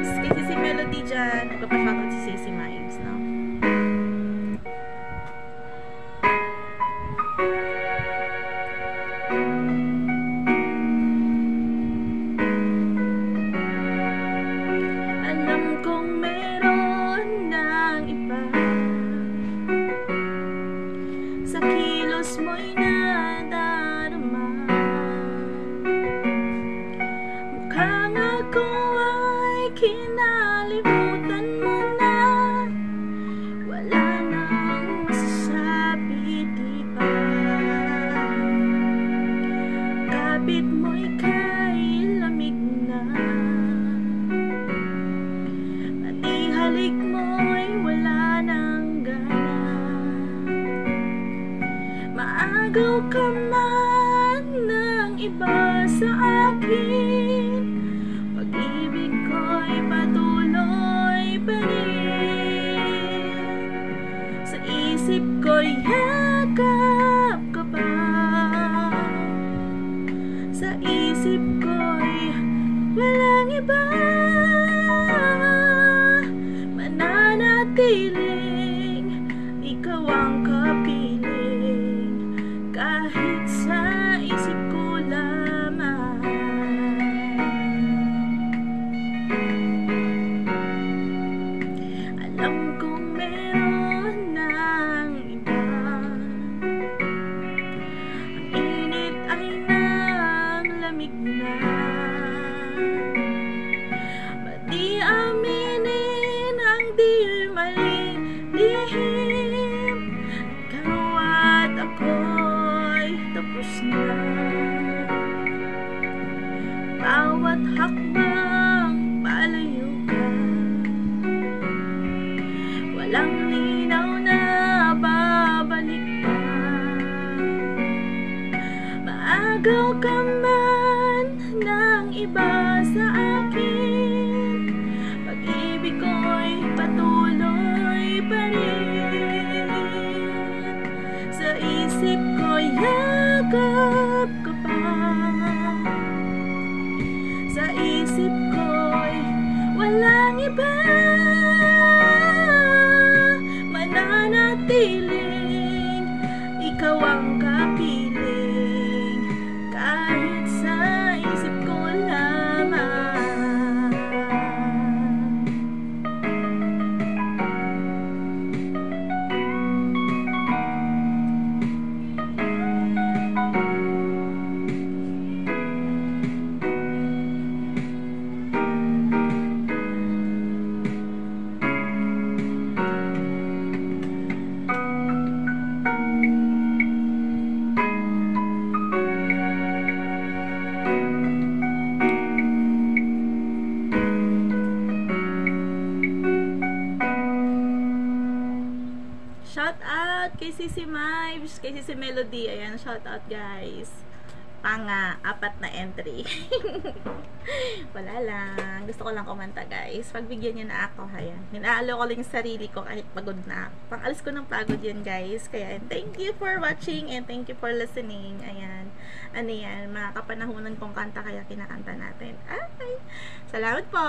Mives, kay Sissy Melody dyan. Nagpapashoutout si Sissy Mives, no? Alam kong meron ng iba sa kilos mo'y nadarama. Mukhang ako ay kinalimutan mo na. Wala nang masasabi, diba? Kapit mo'y kay lamig na. Pati halik mo'y wala nang gana. Maagaw ka man ng iba sa akin, pag-ibig ko'y patuloy pa rin. Sa isip ko'y yakap ka pa. Sa isip ko'y walang iba. Mananatiling ikaw ang kapiling, kahit sa isip ko lamang. Alam kong meron ng iba. Ang init ay nang lamig na. Ba't di aminin ang di malilihim? Ikaw at ako'y tapos na. Bawat hakbang palayo ka, walang linaw na babalik pa. Maagaw ka man ng iba sa akin, pag-ibig ko'y patuloy pa rin. Sa isip ko'y yakap ka pa. Sa isip ko'y walang iba. Mananatiling ikaw ang kapiling, kahit sa isip ko lamang. Shout out kay Sissy Mives, kay Sissy Melody. Ayan, shout out guys. Panga, 4 na entry. Wala lang. Gusto ko lang kumanta guys. Pagbigyan niyo na ako. Ayan. Minaalo ko lang yung sarili ko kahit pagod na. Pang-alis ko ng pagod yan guys. Kaya thank you for watching and thank you for listening. Ayan. Ano yan, mga kapanahunan kong kanta kaya kinakanta natin. Ay! Salamat po!